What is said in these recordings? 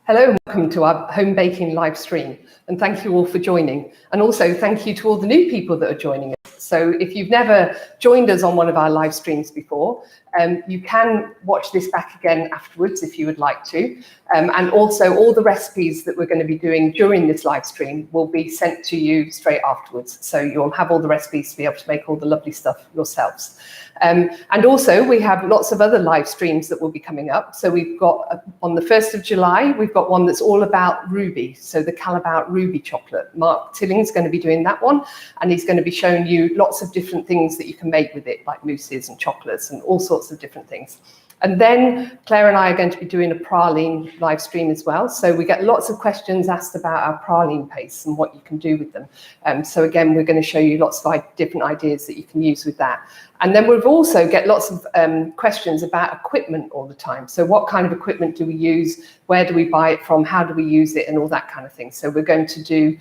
Hello and welcome to our home baking live stream, and thank you all for joining. And also thank you to all the new people that are joining us. So if you've never joined us on one of our live streams before, you can watch this back again afterwards if you would like to. And also all the recipes that we're going to be doing during this live stream will be sent to you straight afterwards. So you'll have all the recipes to be able to make all the lovely stuff yourselves. And also we have lots of other live streams that will be coming up. So we've got on the 1st of July, we've got one that's all about Ruby. So the Calabout Ruby chocolate. Mark Tilling's going to be doing that one. And he's going to be showing you lots of different things that you can make with it, like mousses and chocolates and all sorts of different things. And then Claire and I are going to be doing a praline live stream as well. So we get lots of questions asked about our praline paste and what you can do with them. So again, we're going to show you lots of different ideas that you can use with that. And then we've also get lots of questions about equipment all the time. So what kind of equipment do we use? Where do we buy it from? How do we use it? And all that kind of thing. So we're going to do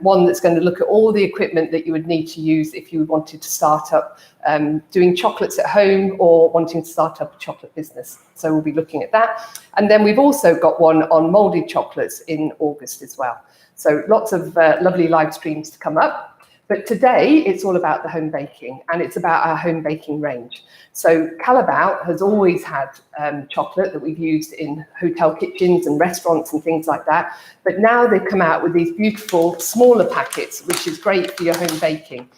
one that's going to look at all the equipment that you would need to use if you wanted to start up doing chocolates at home or wanting to start up a chocolate business. So we'll be looking at that. And then we've also got one on moulded chocolates in August as well. So lots of lovely live streams to come up. But today it's all about the home baking, and it's about our home baking range. So Calabout has always had chocolate that we've used in hotel kitchens and restaurants and things like that. But now they've come out with these beautiful smaller packets, which is great for your home baking.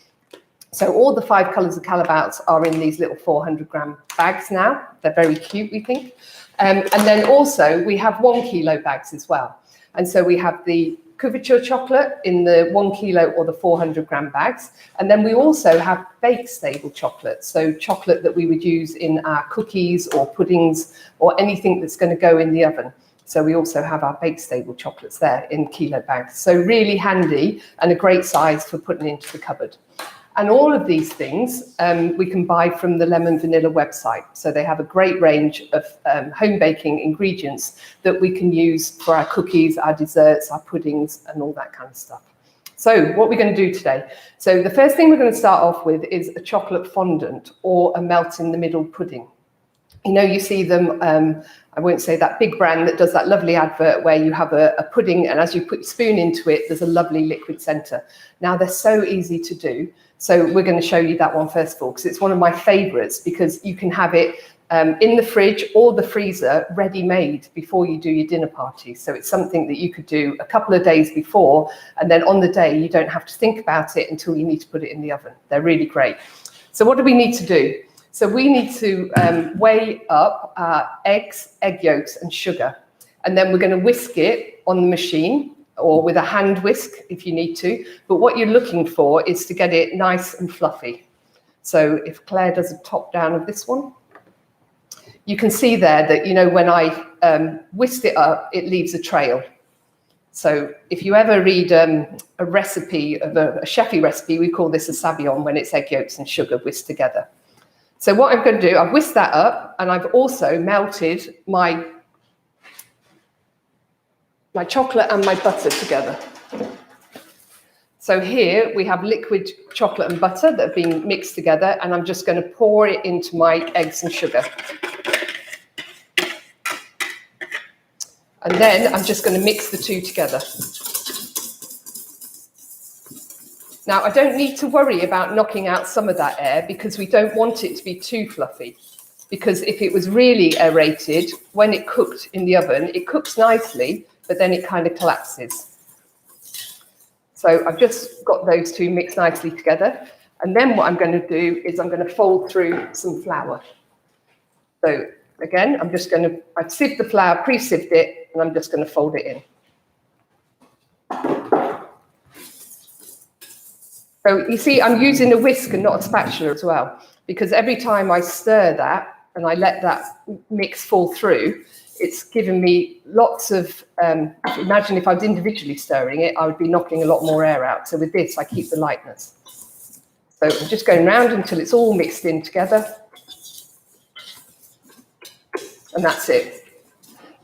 So all the 5 colours of Calabouts are in these little 400-gram bags now. They're very cute, we think. And then also we have 1 kilo bags as well. And so we have the couverture chocolate in the 1 kilo or the 400-gram bags. And then we also have bake stable chocolate. So chocolate that we would use in our cookies or puddings or anything that's going to go in the oven. So we also have our bake stable chocolates there in kilo bags. So really handy and a great size for putting into the cupboard. And all of these things we can buy from the Lemon Vanilla website. So they have a great range of home baking ingredients that we can use for our cookies, our desserts, our puddings, and all that kind of stuff. So what we're going to do today. So the first thing we're going to start off with is a chocolate fondant or a melt in the middle pudding. You know, you see them, I won't say that big brand that does that lovely advert where you have a pudding and as you put your spoon into it, there's a lovely liquid centre. Now they're so easy to do. So we're going to show you that one first of all, because it's one of my favourites, because you can have it in the fridge or the freezer ready-made before you do your dinner party. So it's something that you could do a couple of days before, and then on the day you don't have to think about it until you need to put it in the oven. They're really great. So what do we need to do? So we need to weigh up our eggs, egg yolks and sugar. And then we're going to whisk it on the machine or with a hand whisk if you need to. But what you're looking for is to get it nice and fluffy. So if Claire does a top down of this one, you can see there that, you know, when I whisked it up, it leaves a trail. So if you ever read a recipe of a chefy recipe, we call this a sabayon when it's egg yolks and sugar whisked together. So what I'm going to do, I've whisked that up and I've also melted my chocolate and my butter together. So here we have liquid chocolate and butter that have been mixed together, and I'm just going to pour it into my eggs and sugar. And then I'm just going to mix the two together. Now, I don't need to worry about knocking out some of that air because we don't want it to be too fluffy. Because if it was really aerated, when it cooked in the oven, it cooks nicely, but then it kind of collapses. So I've just got those two mixed nicely together. And then what I'm going to do is I'm going to fold through some flour. So again, I've sieved the flour, pre-sieved it, and I'm just going to fold it in. So you see, I'm using a whisk and not a spatula as well, because every time I stir that and I let that mix fall through, it's given me lots of, imagine if I was individually stirring it, I would be knocking a lot more air out. So with this, I keep the lightness. So I'm just going round until it's all mixed in together. And that's it.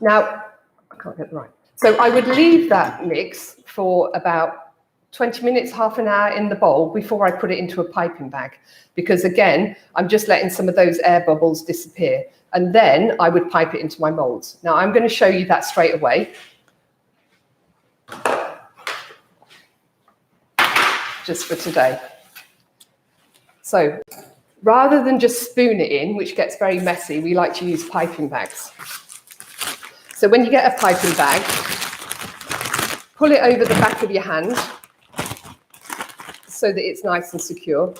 Now, I can't get it right. So I would leave that mix for about 20 minutes, half an hour in the bowl before I put it into a piping bag. Because again, I'm just letting some of those air bubbles disappear. And then I would pipe it into my molds. Now I'm going to show you that straight away. just for today. So rather than just spoon it in, which gets very messy, we like to use piping bags. So when you get a piping bag, pull it over the back of your hand so that it's nice and secure,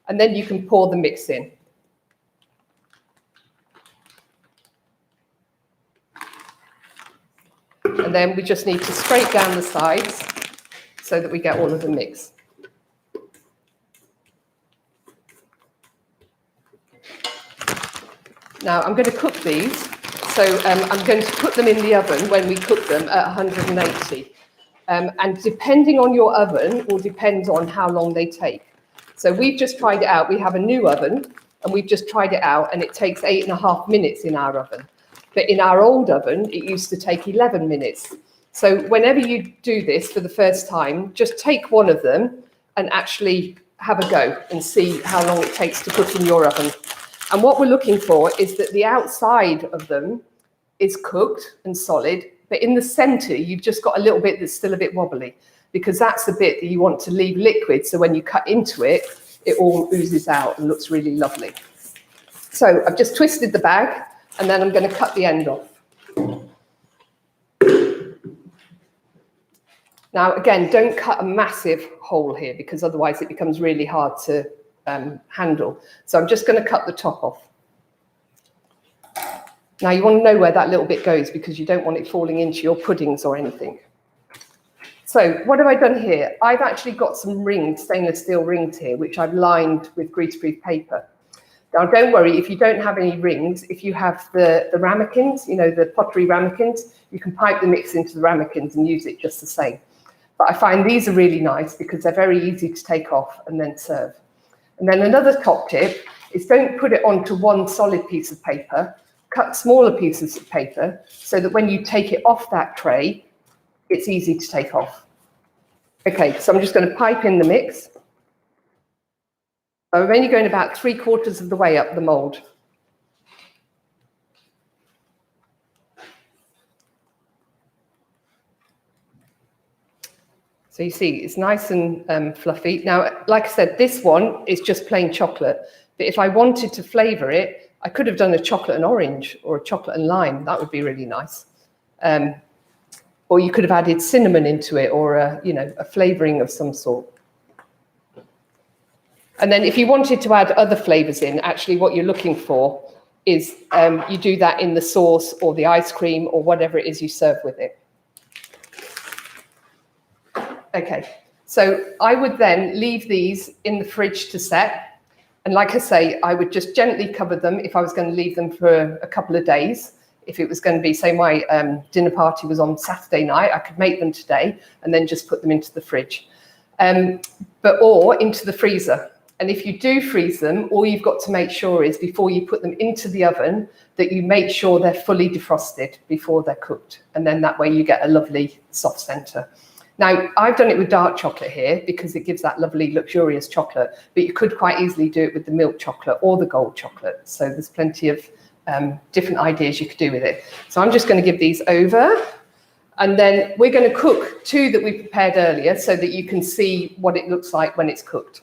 and then you can pour the mix in. And then we just need to scrape down the sides so that we get all of the mix. Now I'm going to cook these, so I'm going to put them in the oven when we cook them at 180. And depending on your oven will depend on how long they take. So we've just tried it out. We have a new oven and we've just tried it out, and it takes 8.5 minutes in our oven. But in our old oven, it used to take 11 minutes. So whenever you do this for the first time, just take one of them and actually have a go and see how long it takes to put in your oven. And what we're looking for is that the outside of them is cooked and solid, but in the center, you've just got a little bit that's still a bit wobbly, because that's the bit that you want to leave liquid. So when you cut into it, it all oozes out and looks really lovely. So I've just twisted the bag, and then I'm going to cut the end off. Now, again, don't cut a massive hole here, because otherwise it becomes really hard to handle. So I'm just going to cut the top off. Now you want to know where that little bit goes, because you don't want it falling into your puddings or anything. So what have I done here? I've actually got some rings, stainless steel rings here, which I've lined with greaseproof paper. Now don't worry if you don't have any rings. If you have the ramekins, you know, the pottery ramekins, you can pipe the mix into the ramekins and use it just the same. But I find these are really nice because they're very easy to take off and then serve. And then another top tip is don't put it onto one solid piece of paper. Cut smaller pieces of paper so that when you take it off that tray, it's easy to take off. Okay, so I'm just going to pipe in the mix. I'm only going about 3/4 of the way up the mold. So you see, it's nice and fluffy. Now, like I said, this one is just plain chocolate. But if I wanted to flavour it, I could have done a chocolate and orange or a chocolate and lime. That would be really nice. Or you could have added cinnamon into it, or a flavouring of some sort. And then if you wanted to add other flavours in, actually what you're looking for is you do that in the sauce or the ice cream or whatever it is you serve with it. Okay, so I would then leave these in the fridge to set. And like I say, I would just gently cover them if I was going to leave them for a couple of days. If it was going to be, say my dinner party was on Saturday night, I could make them today and then just put them into the fridge. Or into the freezer. And if you do freeze them, all you've got to make sure is before you put them into the oven, that you make sure they're fully defrosted before they're cooked. And then that way you get a lovely soft center. Now, I've done it with dark chocolate here because it gives that lovely luxurious chocolate, but you could quite easily do it with the milk chocolate or the gold chocolate. So there's plenty of different ideas you could do with it. So I'm just going to give these over, and then we're going to cook 2 that we prepared earlier so that you can see what it looks like when it's cooked.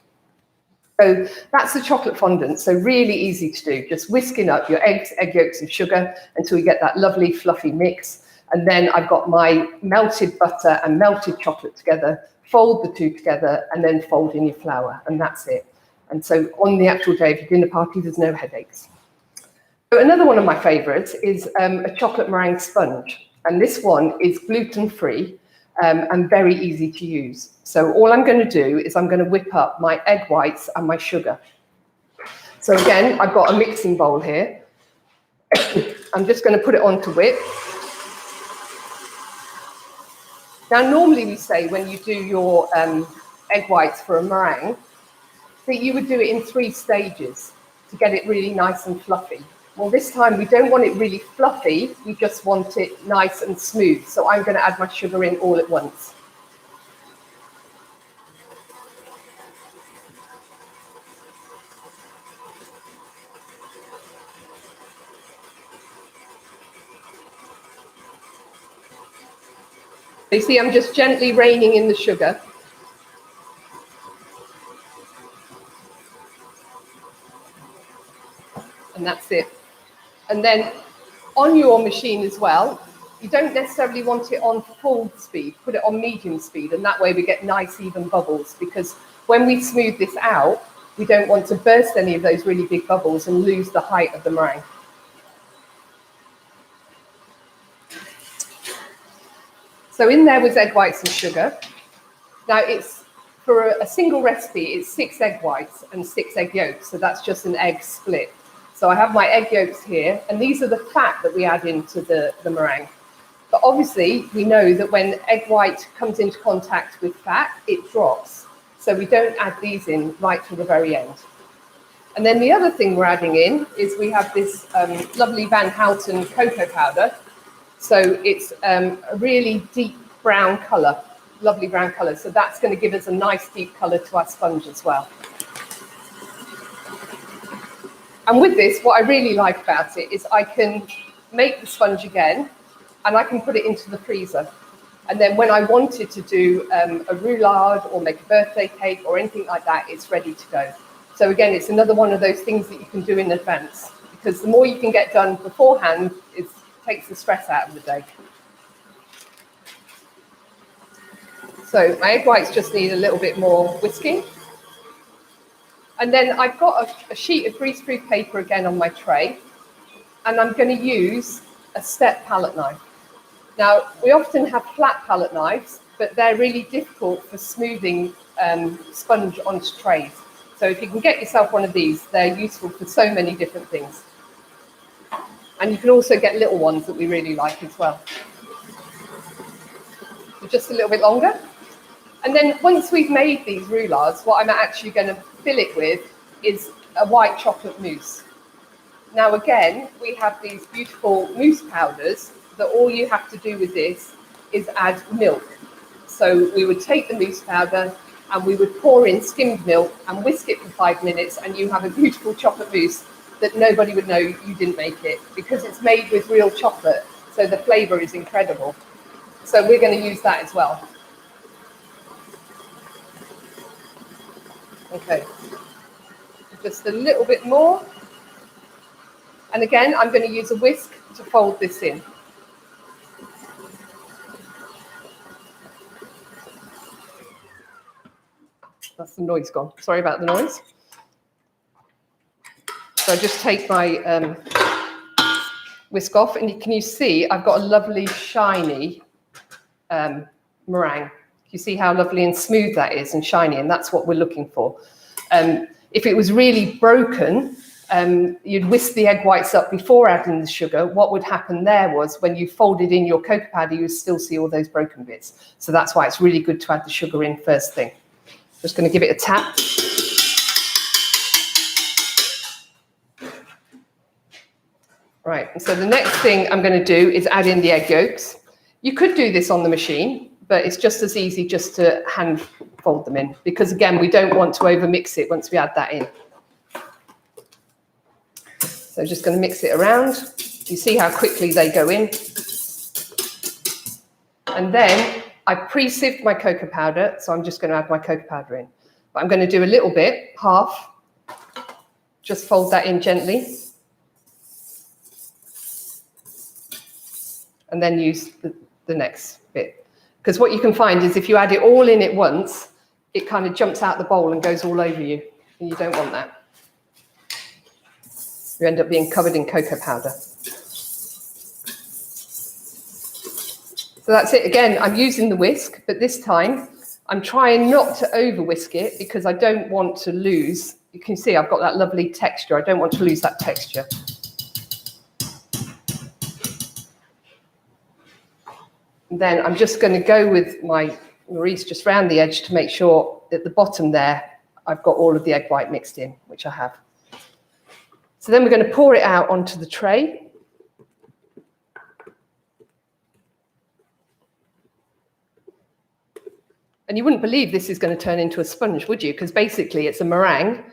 So that's the chocolate fondant. So really easy to do. Just whisking up your eggs, egg yolks and sugar until you get that lovely fluffy mix. And then I've got my melted butter and melted chocolate together, fold the 2 together and then fold in your flour, and that's it. And so on the actual day of your dinner party, there's no headaches. So another one of my favorites is a chocolate meringue sponge. And this one is gluten-free and very easy to use. So all I'm going to do is I'm going to whip up my egg whites and my sugar. So again, I've got a mixing bowl here. I'm just going to put it on to whip. Now, normally we say when you do your egg whites for a meringue, that you would do it in 3 stages to get it really nice and fluffy. Well, this time we don't want it really fluffy, we just want it nice and smooth. So I'm going to add my sugar in all at once. You see, I'm just gently reining in the sugar. and that's it. And then on your machine as well, you don't necessarily want it on full speed, put it on medium speed, and that way we get nice even bubbles, because when we smooth this out, we don't want to burst any of those really big bubbles and lose the height of the meringue. So in there was egg whites and sugar. Now it's, for a single recipe, it's 6 egg whites and 6 egg yolks, so that's just an egg split. So I have my egg yolks here, and these are the fat that we add into the meringue. But obviously, we know that when egg white comes into contact with fat, it drops. So we don't add these in right till the very end. And then the other thing we're adding in is we have this lovely Van Houten cocoa powder. So it's a really deep brown colour, lovely brown colour. So that's going to give us a nice deep colour to our sponge as well. And with this, what I really like about it is I can make the sponge again, and I can put it into the freezer. And then when I wanted to do a roulade or make a birthday cake or anything like that, it's ready to go. So again, it's another one of those things that you can do in advance, because the more you can get done beforehand, it takes the stress out of the day. So my egg whites just need a little bit more whisking. And then I've got a sheet of greaseproof paper again on my tray, and I'm going to use a step palette knife. Now, we often have flat palette knives, but they're really difficult for smoothing sponge onto trays. So if you can get yourself one of these, they're useful for so many different things. And you can also get little ones that we really like as well. So just a little bit longer. And then once we've made these roulades, what I'm actually going to fill it with is a white chocolate mousse. Now again, we have these beautiful mousse powders that all you have to do with this is add milk. So we would take the mousse powder and we would pour in skimmed milk and whisk it for 5 minutes, and you have a beautiful chocolate mousse that nobody would know you didn't make it, because it's made with real chocolate, so the flavour is incredible. So we're going to use that as well. Okay, just a little bit more. And again, I'm going to use a whisk to fold this in. That's the noise gone. Sorry about the noise. So I just take my whisk off, and can you see I've got a lovely shiny meringue. You see how lovely and smooth that is and shiny, and that's what we're looking for. If it was really broken, you'd whisk the egg whites up before adding the sugar. What would happen there was when you folded in your cocoa powder, you would still see all those broken bits. So that's why it's really good to add the sugar in first thing. Just going to give it a tap. Right, and so the next thing I'm going to do is add in the egg yolks. You could do this on the machine, but it's just as easy just to hand fold them in, because again, we don't want to overmix it once we add that in. So just going to mix it around. You see how quickly they go in. And then I pre-sieved my cocoa powder, so I'm just going to add my cocoa powder in. But I'm going to do a little bit, half. Just fold that in gently. And then use the next bit. Because what you can find is if you add it all in at once, it kind of jumps out the bowl and goes all over you. And you don't want that. You end up being covered in cocoa powder. So that's it. Again, I'm using the whisk, but this time I'm trying not to over whisk it, because I don't want to lose. You can see I've got that lovely texture. I don't want to lose that texture. And then I'm just going to go with my Maurice just round the edge to make sure at the bottom there, I've got all of the egg white mixed in, which I have. So then we're going to pour it out onto the tray. And you wouldn't believe this is going to turn into a sponge, would you? Because basically it's a meringue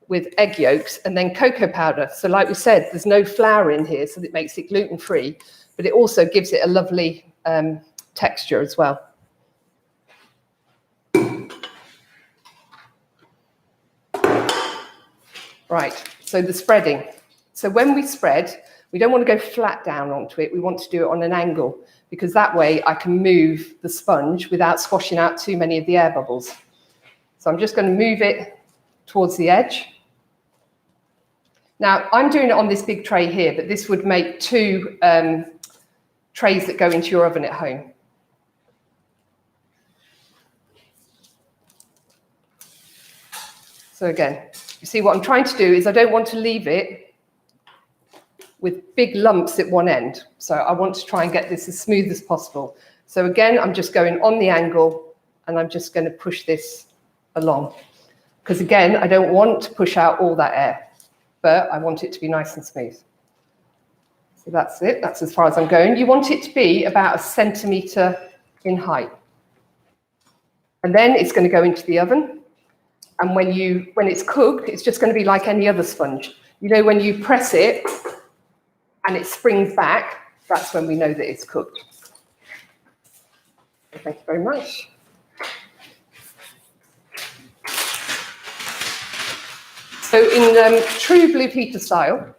with egg yolks and then cocoa powder. So like we said, there's no flour in here, so it makes it gluten-free, but it also gives it a lovely texture as well. Right, so the spreading. So when we spread, we don't want to go flat down onto it. We want to do it on an angle, because that way I can move the sponge without squashing out too many of the air bubbles. So I'm just going to move it towards the edge. Now, I'm doing it on this big tray here, but this would make 2 trays that go into your oven at home. So again, you see what I'm trying to do is I don't want to leave it with big lumps at one end. So I want to try and get this as smooth as possible. So again, I'm just going on the angle and I'm just going to push this along. Because again, I don't want to push out all that air, but I want it to be nice and smooth. So that's it. That's as far as I'm going. You want it to be about 1 centimetre in height. And then it's going to go into the oven. And when it's cooked, it's just going to be like any other sponge. You know, when you press it and it springs back, that's when we know that it's cooked. So thank you very much. So in true Blue Peter style,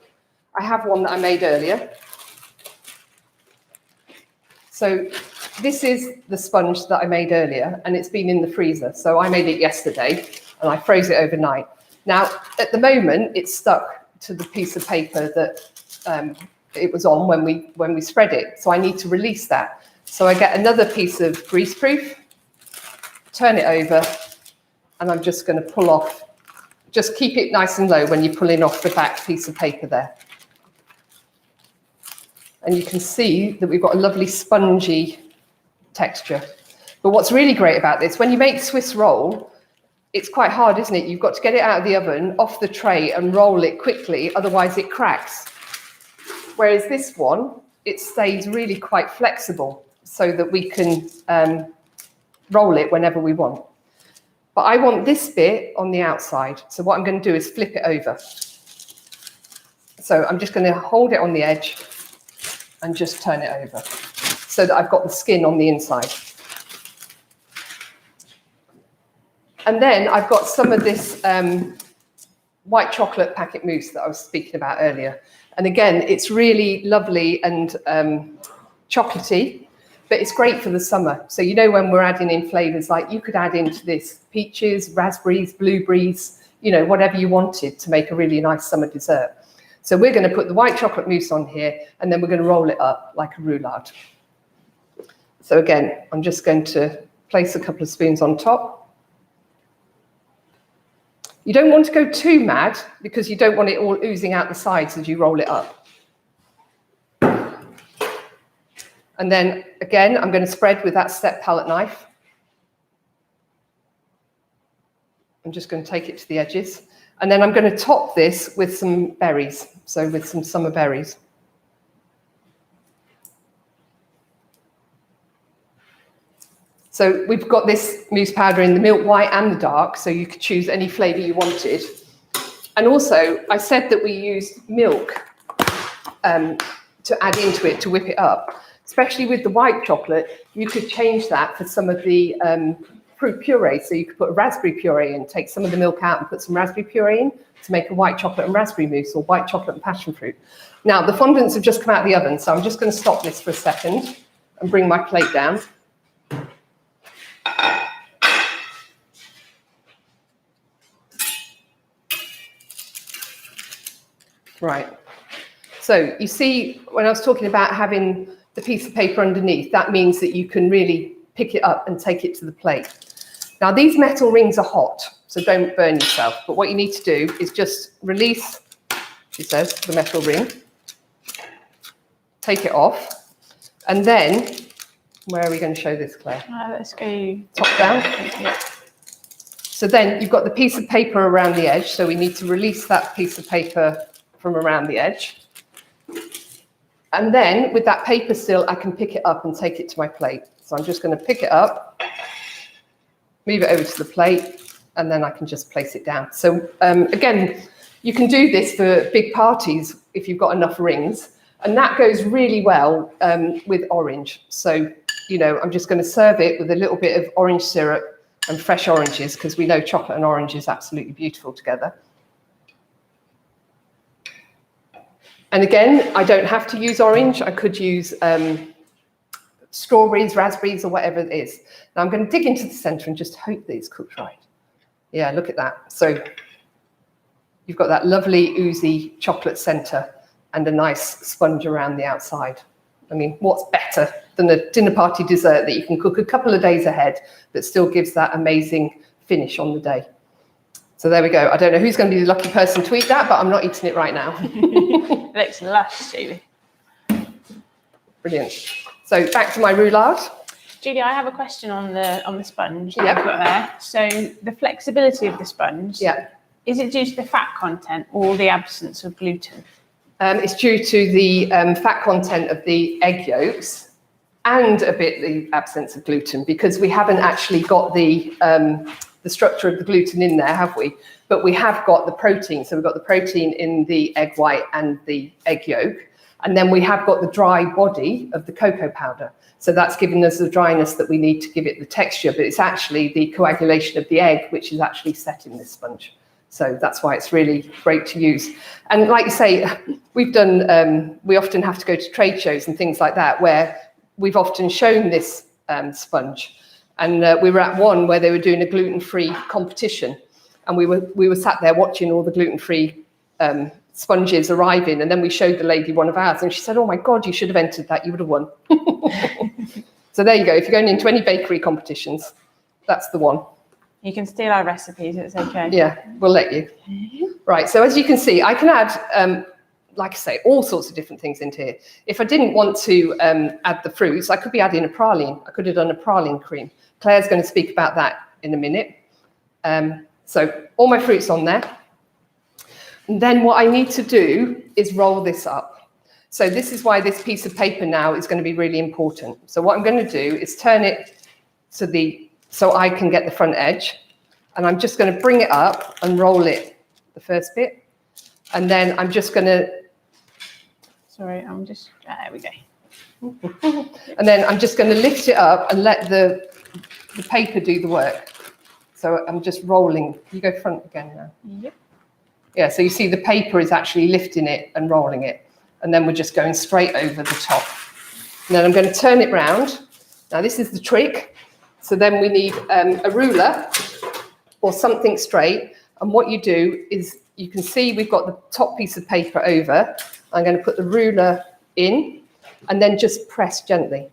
I have one that I made earlier. So this is the sponge that I made earlier, and it's been in the freezer. So I made it yesterday, and I froze it overnight. Now, at the moment, it's stuck to the piece of paper that it was on when we spread it. So I need to release that. So I get another piece of greaseproof, turn it over, and I'm just going to pull off. Just keep it nice and low when you're pulling off the back piece of paper there. And you can see that we've got a lovely spongy texture. But what's really great about this, when you make Swiss roll, it's quite hard, isn't it? You've got to get it out of the oven, off the tray, and roll it quickly, otherwise it cracks. Whereas this one, it stays really quite flexible so that we can roll it whenever we want. But I want this bit on the outside. So what I'm going to do is flip it over. So I'm just going to hold it on the edge and just turn it over so that I've got the skin on the inside. And then I've got some of this white chocolate packet mousse that I was speaking about earlier. And again, it's really lovely and chocolatey. But it's great for the summer. So, you know, when we're adding in flavours, like you could add into this peaches, raspberries, blueberries, you know, whatever you wanted to make a really nice summer dessert. So we're going to put the white chocolate mousse on here, and then we're going to roll it up like a roulade. So again, I'm just going to place a couple of spoons on top. You don't want to go too mad because you don't want it all oozing out the sides as you roll it up. And then, again, I'm going to spread with that step palette knife. I'm just going to take it to the edges. And then I'm going to top this with some berries, so with some summer berries. So we've got this mousse powder in the milk white and the dark, so you could choose any flavour you wanted. And also, I said that we used milk to add into it to whip it up. Especially with the white chocolate, you could change that for some of the fruit puree. So you could put a raspberry puree in, take some of the milk out and put some raspberry puree in to make a white chocolate and raspberry mousse, or white chocolate and passion fruit. Now, the fondants have just come out of the oven, so I'm just going to stop this for a second and bring my plate down. Right. So you see, when I was talking about having the piece of paper underneath, that means that you can really pick it up and take it to the plate. Now, these metal rings are hot, so don't burn yourself. But what you need to do is just release, she says, the metal ring, take it off, and then, where are we going to show this, Claire? Let's go top down. So then you've got the piece of paper around the edge, so we need to release that piece of paper from around the edge. And then with that paper still, I can pick it up and take it to my plate. So I'm just going to pick it up, move it over to the plate, and then I can just place it down. So again, you can do this for big parties if you've got enough rings. And that goes really well with orange. So, you know, I'm just going to serve it with a little bit of orange syrup and fresh oranges, because we know chocolate and orange is absolutely beautiful together. And again, I don't have to use orange. I could use strawberries, raspberries, or whatever it is. Now I'm going to dig into the center and just hope that it's cooked right. Yeah, look at that. So you've got that lovely oozy chocolate center and a nice sponge around the outside. I mean, what's better than a dinner party dessert that you can cook a couple of days ahead that still gives that amazing finish on the day? So there we go. I don't know who's going to be the lucky person to eat that, but I'm not eating it right now. It looks lush, Julie. Brilliant. So back to my roulade. Julie, I have a question on the sponge. Yep. I've got there. So the flexibility of the sponge. Yeah. Is it due to the fat content or the absence of gluten? It's due to the fat content of the egg yolks and a bit the absence of gluten, because we haven't actually got the structure of the gluten in there, have we? But we have got the protein. So we've got the protein in the egg white and the egg yolk. And then we have got the dry body of the cocoa powder. So that's giving us the dryness that we need to give it the texture. But it's actually the coagulation of the egg, which is actually set in this sponge. So that's why it's really great to use. And like you say, we've done, we often have to go to trade shows and things like that, where we've often shown this sponge. And we were at one where they were doing a gluten-free competition. And we were sat there watching all the gluten-free sponges arriving. And then we showed the lady one of ours and she said, "Oh my God, you should have entered that. You would have won." So there you go. If you're going into any bakery competitions, that's the one. You can steal our recipes, it's okay. Yeah, we'll let you. Right, so as you can see, I can add, like I say, all sorts of different things into here. If I didn't want to add the fruits, I could be adding a praline. I could have done a praline cream. Claire's going to speak about that in a minute. So all my fruits on there. And then what I need to do is roll this up. So this is why this piece of paper now is going to be really important. So what I'm going to do is turn it to so I can get the front edge. And I'm just going to bring it up and roll it, the first bit. And then I'm just going to... Sorry, there we go. And then I'm just going to lift it up and let the paper do the work. So I'm just rolling. You go front again now. Yep. Yeah, so you see the paper is actually lifting it and rolling it. And then we're just going straight over the top. And then I'm going to turn it round. Now this is the trick. So then we need a ruler or something straight. And what you do is, you can see we've got the top piece of paper over. I'm going to put the ruler in and then just press gently.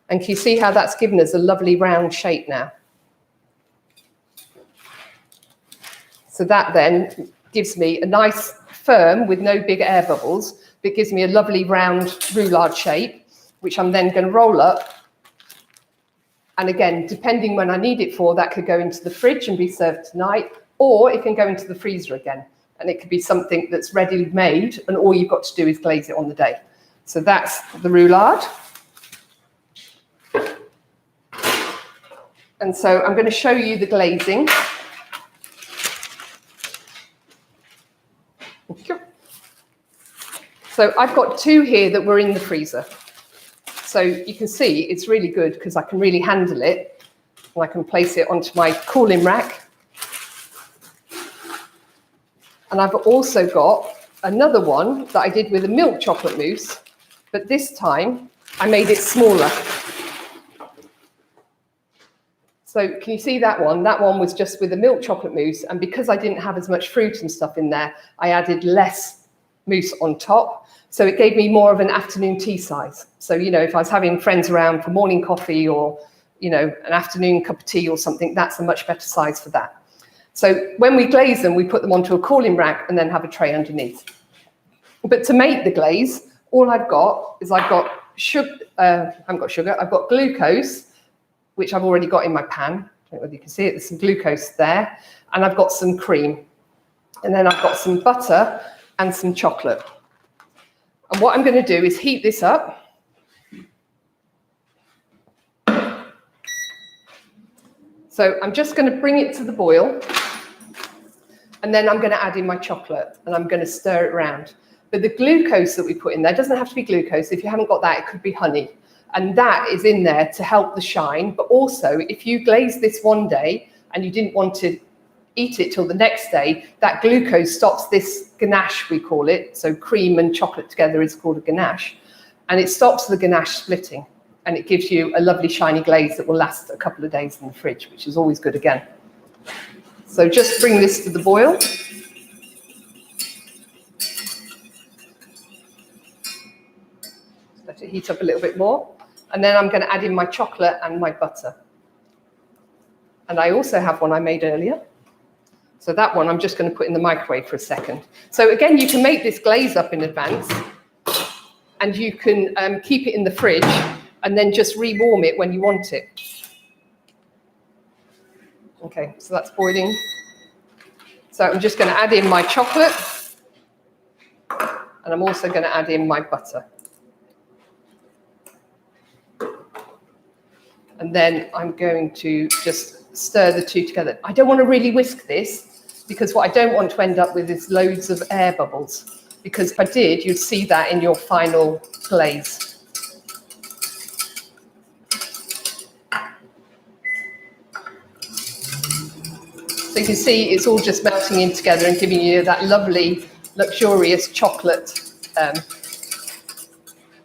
And can you see how that's given us a lovely round shape now? So that then gives me a nice firm with no big air bubbles, but it gives me a lovely round roulade shape, which I'm then going to roll up. And again, depending when I need it for, that could go into the fridge and be served tonight, or it can go into the freezer again. And it could be something that's ready made, and all you've got to do is glaze it on the day. So that's the roulade. And so I'm going to show you the glazing. So I've got two here that were in the freezer. So you can see it's really good because I can really handle it, and I can place it onto my cooling rack. And I've also got another one that I did with a milk chocolate mousse, but this time I made it smaller. So can you see that one? That one was just with a milk chocolate mousse, and because I didn't have as much fruit and stuff in there, I added less mousse on top. So it gave me more of an afternoon tea size. So, you know, if I was having friends around for morning coffee or, you know, an afternoon cup of tea or something, that's a much better size for that. So when we glaze them, we put them onto a cooling rack and then have a tray underneath. But to make the glaze, all I've got is I've got sugar, I haven't got sugar, I've got glucose, which I've already got in my pan. I don't know whether you can see it, there's some glucose there. And I've got some cream. And then I've got some butter and some chocolate. And what I'm going to do is heat this up. So I'm just going to bring it to the boil. And then I'm going to add in my chocolate and I'm going to stir it around. But the glucose that we put in there doesn't have to be glucose. If you haven't got that, it could be honey. And that is in there to help the shine. But also, if you glaze this one day and you didn't want to eat it till the next day, that glucose stops this ganache, we call it. So cream and chocolate together is called a ganache. And it stops the ganache splitting. And it gives you a lovely shiny glaze that will last a couple of days in the fridge, which is always good again. So just bring this to the boil. Let it heat up a little bit more. And then I'm going to add in my chocolate and my butter. And I also have one I made earlier. So that one I'm just going to put in the microwave for a second. So again, you can make this glaze up in advance. And you can keep it in the fridge and then just rewarm it when you want it. Okay, so that's boiling. So I'm just going to add in my chocolate. And I'm also going to add in my butter. And then I'm going to just stir the two together. I don't want to really whisk this because what I don't want to end up with is loads of air bubbles. Because if I did, you'd see that in your final glaze. So you can see it's all just melting in together and giving you that lovely, luxurious chocolate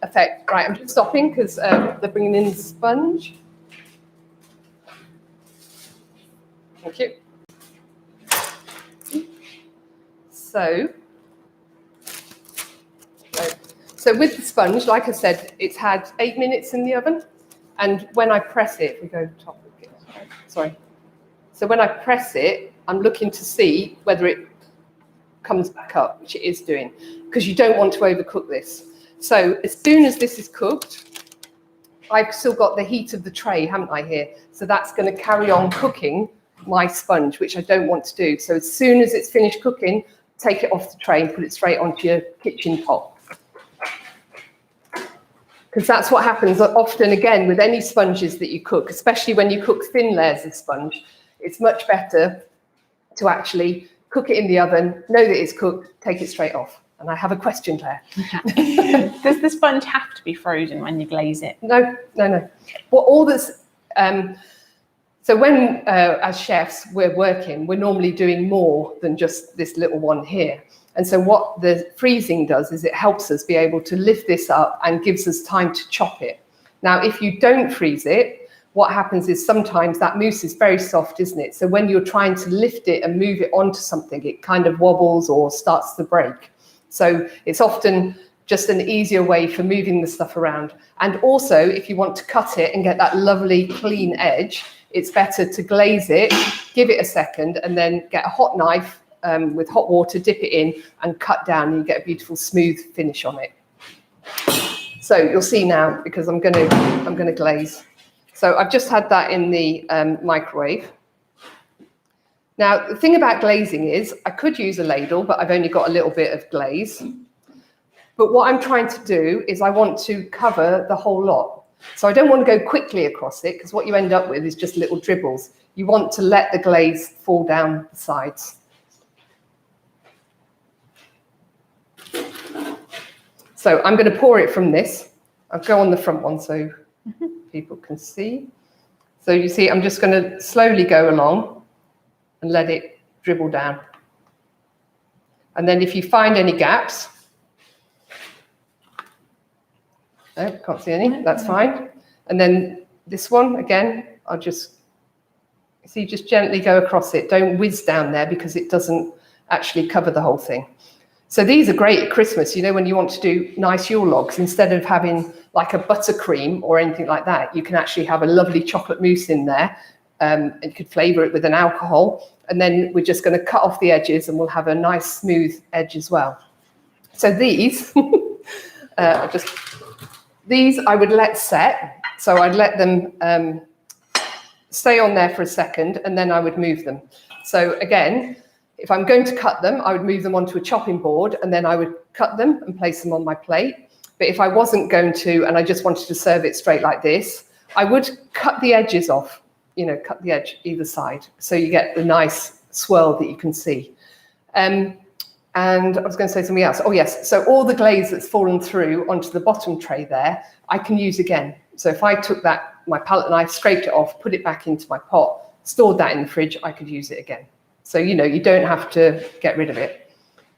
effect. Right, I'm just stopping because they're bringing in the sponge. Thank you. So with the sponge, like I said, it's had 8 minutes in the oven. And when I press it, we go top of it. Sorry. So when I press it, I'm looking to see whether it comes back up, which it is doing, because you don't want to overcook this. So as soon as this is cooked, I've still got the heat of the tray, haven't I, here? So that's going to carry on cooking my sponge, which I don't want to do. So as soon as it's finished cooking, take it off the tray and put it straight onto your kitchen pot. Because that's what happens often, again, with any sponges that you cook, especially when you cook thin layers of sponge. It's much better to actually cook it in the oven, know that it's cooked, take it straight off. And I have a question, Claire. Does the sponge have to be frozen when you glaze it? No. Well, all this... So when, as chefs, we're working, we're normally doing more than just this little one here. And so what the freezing does is it helps us be able to lift this up and gives us time to chop it. Now, if you don't freeze it, what happens is sometimes that mousse is very soft, isn't it? So when you're trying to lift it and move it onto something, it kind of wobbles or starts to break. So it's often just an easier way for moving the stuff around. And also, if you want to cut it and get that lovely clean edge, it's better to glaze it, give it a second, and then get a hot knife with hot water, dip it in, and cut down, and you get a beautiful smooth finish on it. So you'll see now, because I'm going to glaze. So I've just had that in the microwave. Now, the thing about glazing is I could use a ladle, but I've only got a little bit of glaze. But what I'm trying to do is I want to cover the whole lot. So I don't want to go quickly across it, because what you end up with is just little dribbles. You want to let the glaze fall down the sides. So I'm going to pour it from this. I'll go on the front one so people can see. So you see, I'm just going to slowly go along and let it dribble down. And then if you find any gaps, no, can't see any, that's fine. And then this one, again, I'll just, see, just gently go across it. Don't whiz down there because it doesn't actually cover the whole thing. So these are great at Christmas, you know, when you want to do nice Yule logs, instead of having like a buttercream or anything like that, you can actually have a lovely chocolate mousse in there. And you could flavour it with an alcohol. And then we're just going to cut off the edges and we'll have a nice smooth edge as well. So these, these I would let set. So I'd let them stay on there for a second and then I would move them. So again, if I'm going to cut them, I would move them onto a chopping board and then I would cut them and place them on my plate. But if I wasn't going to, and I just wanted to serve it straight like this, I would cut the edges off, you know, cut the edge either side. So you get the nice swirl that you can see. And I was going to say something else. Oh, yes. So all the glaze that's fallen through onto the bottom tray there, I can use again. So if I took that, my palette knife, scraped it off, put it back into my pot, stored that in the fridge, I could use it again. So, you don't have to get rid of it.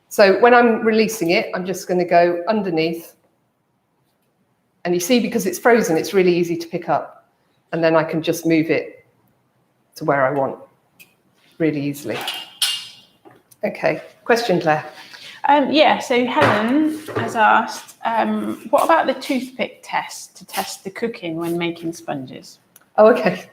So when I'm releasing it, I'm just going to go underneath. And you see, because it's frozen, it's really easy to pick up. And then I can just move it to where I want really easily. Okay, question, Claire. So Helen has asked, what about the toothpick test to test the cooking when making sponges? Oh, okay.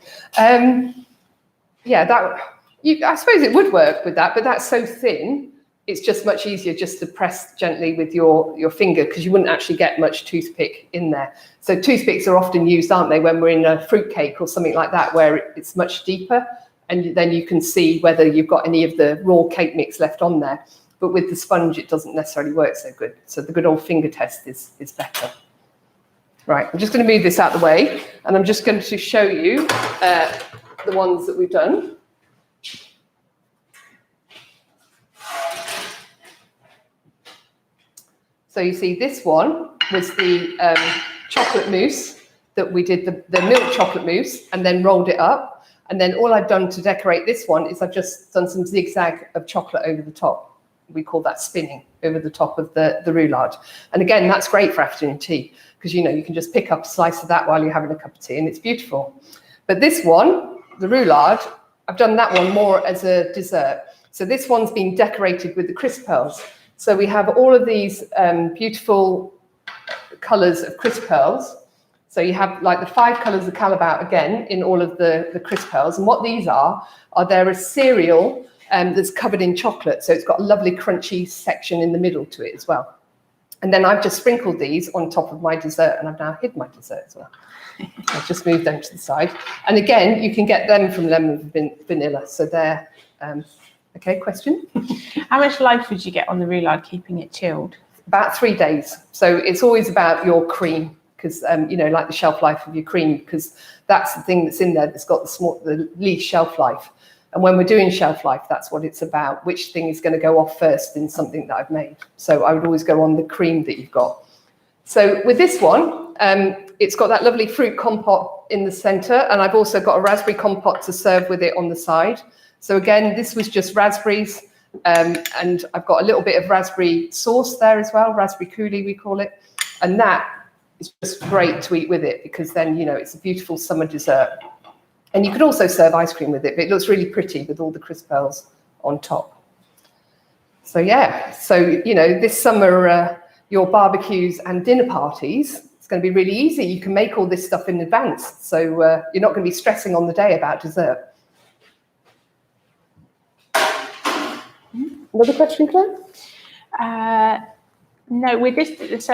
I suppose it would work with that, but that's so thin. It's just much easier just to press gently with your finger, because you wouldn't actually get much toothpick in there. So toothpicks are often used, aren't they, when we're in a fruit cake or something like that, where it's much deeper, and then you can see whether you've got any of the raw cake mix left on there. But with the sponge, it doesn't necessarily work so good. So the good old finger test is better. Right, I'm just going to move this out of the way, and I'm just going to show you the ones that we've done. So you see, this one was the chocolate mousse that we did, the milk chocolate mousse, and then rolled it up. And then all I've done to decorate this one is I've just done some zigzag of chocolate over the top. We call that spinning over the top of the roulade. And again, that's great for afternoon tea, because you can just pick up a slice of that while you're having a cup of tea, and it's beautiful. But this one, the roulade, I've done that one more as a dessert. So this one's been decorated with the crisp pearls. So we have all of these beautiful colours of crisp pearls. So you have like the 5 colours of Calabaut again in all of the crisp pearls. And what these are they're a cereal that's covered in chocolate. So it's got a lovely crunchy section in the middle to it as well. And then I've just sprinkled these on top of my dessert, and I've now hid my dessert as well. I've just moved them to the side. And again, you can get them from lemon vanilla. So they're... Okay, question? How much life would you get on the roulade keeping it chilled? About 3 days. So it's always about your cream, because, like the shelf life of your cream, because that's the thing that's in there that's got the least shelf life. And when we're doing shelf life, that's what it's about, which thing is going to go off first in something that I've made. So I would always go on the cream that you've got. So with this one, it's got that lovely fruit compote in the centre, and I've also got a raspberry compote to serve with it on the side. So again, this was just raspberries, and I've got a little bit of raspberry sauce there as well, raspberry coulis we call it, and that is just great to eat with it, because then, it's a beautiful summer dessert. And you could also serve ice cream with it, but it looks really pretty with all the crisp pearls on top. So this summer, your barbecues and dinner parties, it's going to be really easy. You can make all this stuff in advance, so you're not going to be stressing on the day about dessert. Another question, Claire? No, we're just there's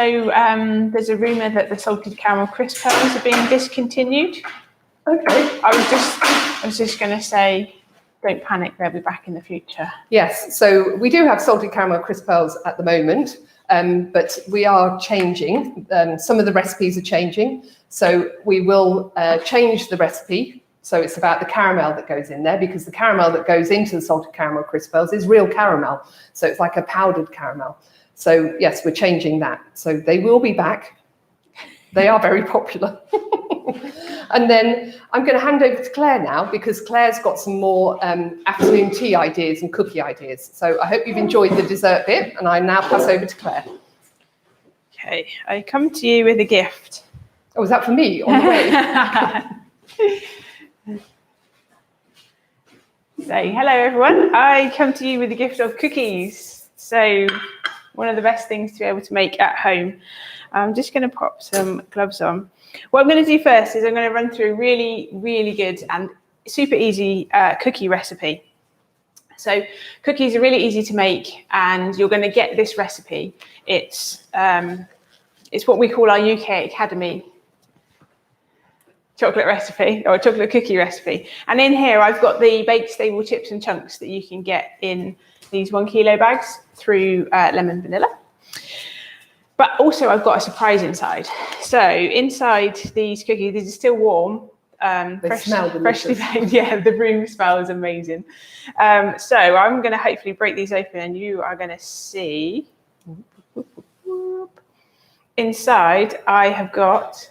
a rumour that the salted caramel crisp pearls are being discontinued. Okay. I was just going to say, don't panic, they'll be back in the future. Yes, so we do have salted caramel crisp pearls at the moment, but we are changing. Some of the recipes are changing, so we will change the recipe. So it's about the caramel that goes in there, because the caramel that goes into the salted caramel crisp pearls is real caramel. So it's like a powdered caramel. So yes, we're changing that. So they will be back. They are very popular. And then I'm going to hand over to Claire now, because Claire's got some more afternoon tea ideas and cookie ideas. So I hope you've enjoyed the dessert bit, and I now pass over to Claire. Okay, I come to you with a gift. Oh, is that for me on the way? So, hello everyone. I come to you with a gift of cookies. So, one of the best things to be able to make at home. I'm just going to pop some gloves on. What I'm going to do first is I'm going to run through a really, really good and super easy cookie recipe. So, cookies are really easy to make, and you're going to get this recipe. It's what we call our UK Academy chocolate recipe, or chocolate cookie recipe. And in here, I've got the baked stable chips and chunks that you can get in these 1 kilo bags through lemon vanilla. But also I've got a surprise inside. So inside these cookies, these are still warm. Freshly baked. Yeah, the room smells amazing. So I'm going to hopefully break these open, and you are going to see inside I have got...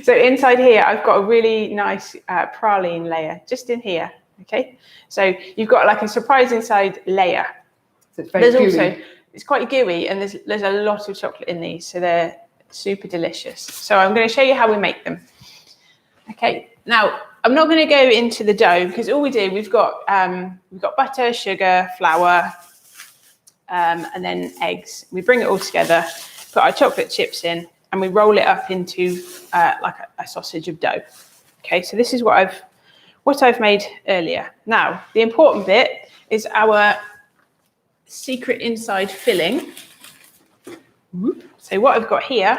So inside here, I've got a really nice praline layer just in here. Okay, so you've got like a surprise inside layer. So it's very gooey. Also, it's quite gooey, and there's a lot of chocolate in these, so they're super delicious. So I'm going to show you how we make them. Okay, now I'm not going to go into the dough because all we do, we've got butter, sugar, flour, and then eggs. We bring it all together, put our chocolate chips in, and we roll it up into like a sausage of dough. Okay, so this is what I've made earlier. Now, the important bit is our secret inside filling. So what I've got here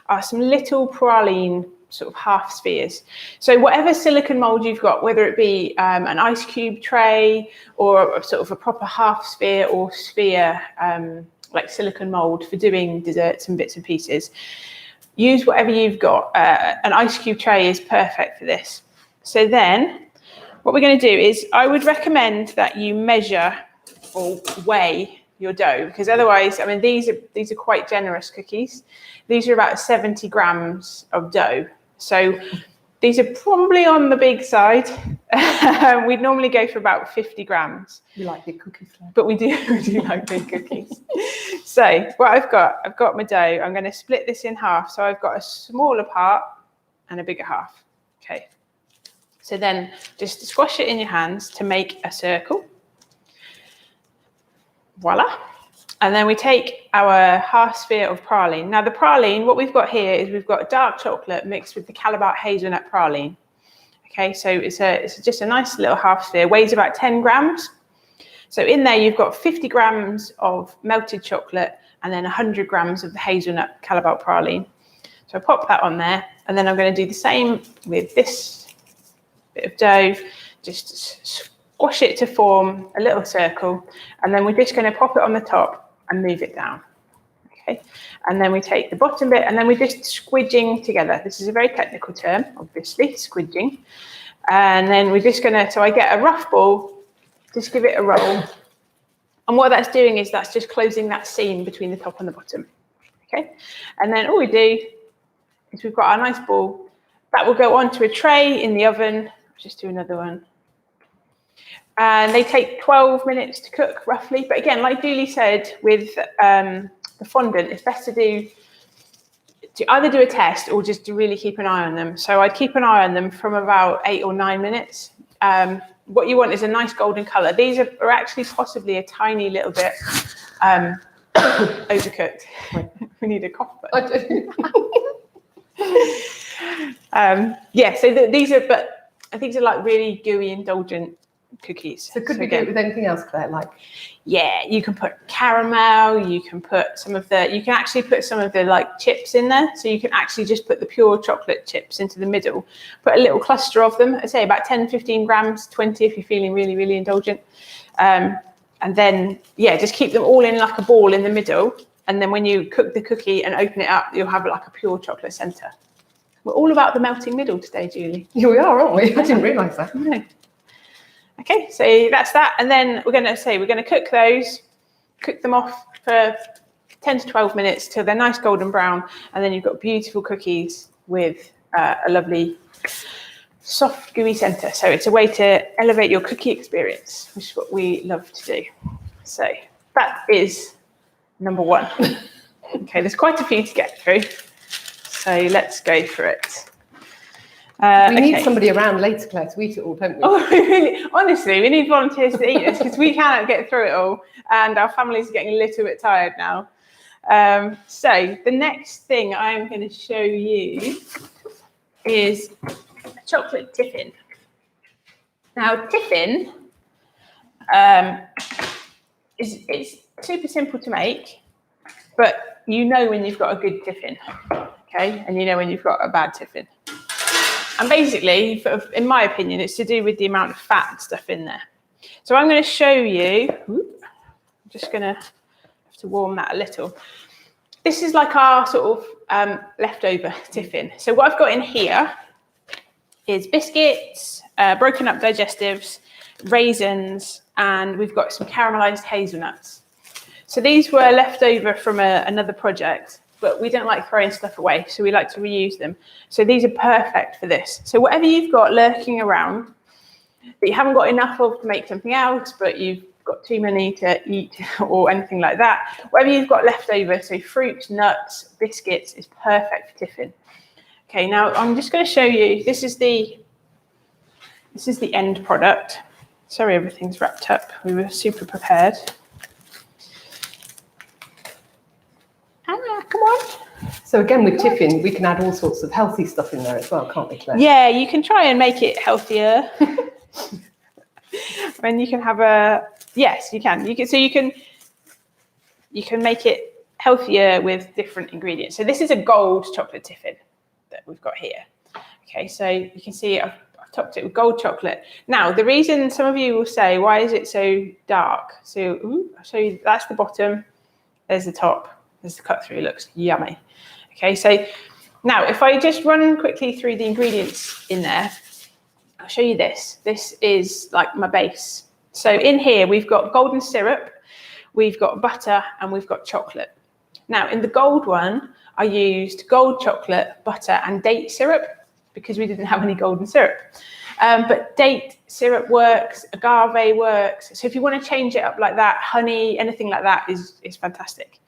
are some little praline sort of half spheres. So whatever silicone mold you've got, whether it be an ice cube tray or sort of a proper half sphere or sphere like silicone mold for doing desserts and bits and pieces, use whatever you've got. An ice cube tray is perfect for this. So then what we're going to do is I would recommend that you measure or weigh your dough, because otherwise, I mean, these are quite generous cookies. These are about 70 grams of dough. So these are probably on the big side. We'd normally go for about 50 grams. You like big cookies, but we do like big cookies. So what I've got my dough. I'm going to split this in half. So I've got a smaller part and a bigger half. Okay. So then just squash it in your hands to make a circle. Voila. And then we take our half sphere of praline. Now the praline, what we've got here is we've got dark chocolate mixed with the Calabat hazelnut praline. Okay, so it's just a nice little half sphere, weighs about 10 grams. So in there you've got 50 grams of melted chocolate and then 100 grams of the hazelnut Calabat praline. So I pop that on there, and then I'm going to do the same with this bit of dough. Just squash it to form a little circle, and then we're just going to pop it on the top and move it down. Okay, and then we take the bottom bit and then we're just squidging together. This is a very technical term, obviously, squidging. And then we're just going to, so I get a rough ball, just give it a roll. And what that's doing is that's just closing that seam between the top and the bottom. Okay, and then all we do is we've got our nice ball that will go onto a tray in the oven. Let's just do another one. And they take 12 minutes to cook roughly. But again, like Julie said, with the fondant, it's best to either do a test or just to really keep an eye on them. So I'd keep an eye on them from about 8 or 9 minutes. What you want is a nice golden colour. These are actually possibly a tiny little bit overcooked. We need a cough button. Yeah, so these are like really gooey, indulgent cookies. So could we do it with anything else, Claire? Like, yeah, you can put caramel. You can put some of the. You can actually put some of the like chips in there. So you can actually just put the pure chocolate chips into the middle. Put a little cluster of them. I'd say about 10, 15 grams, 20 if you're feeling really, really indulgent. And then yeah, just keep them all in like a ball in the middle. And then when you cook the cookie and open it up, you'll have like a pure chocolate centre. We're all about the melting middle today, Julie. Yeah, we are, aren't we? I didn't realise that. No. Okay, so that's that. And then we're going to cook those, cook them off for 10 to 12 minutes till they're nice golden brown. And then you've got beautiful cookies with a lovely soft, gooey centre. So it's a way to elevate your cookie experience, which is what we love to do. So that is number one. Okay, there's quite a few to get through. So let's go for it. We need somebody around later, Claire, to eat it all, don't we? Oh, really? Honestly, we need volunteers to eat this because we cannot get through it all, and our families are getting a little bit tired now. So the next thing I'm going to show you is a chocolate tiffin. Now, tiffin it's super simple to make, but you know when you've got a good tiffin, okay, and you know when you've got a bad tiffin. And basically, in my opinion, it's to do with the amount of fat and stuff in there. So I'm going to show you, I'm just going to have to warm that a little. This is like our sort of leftover tiffin. So what I've got in here is biscuits, broken up digestives, raisins, and we've got some caramelized hazelnuts. So these were left over from another project, but we don't like throwing stuff away, so we like to reuse them. So these are perfect for this. So whatever you've got lurking around, that you haven't got enough of to make something else, but you've got too many to eat or anything like that. Whatever you've got left over, so fruit, nuts, biscuits, is perfect for tiffin. Okay, now I'm just going to show you, this is the end product. Sorry, everything's wrapped up. We were super prepared. Come on. So again, with tiffin, we can add all sorts of healthy stuff in there as well, can't we, Claire? Yeah, you can try and make it healthier. And you can have yes, you can. You can make it healthier with different ingredients. So this is a gold chocolate tiffin that we've got here. Okay, so you can see I've topped it with gold chocolate. Now, the reason some of you will say, why is it so dark? So I'll show you, that's the bottom, there's the top, there's the cut through, it looks yummy. Okay, so now if I just run quickly through the ingredients in there, I'll show you this. This is like my base. So in here, we've got golden syrup, we've got butter, and we've got chocolate. Now, in the gold one, I used gold chocolate, butter, and date syrup because we didn't have any golden syrup. But date syrup works, agave works. So if you want to change it up like that, honey, anything like that is fantastic.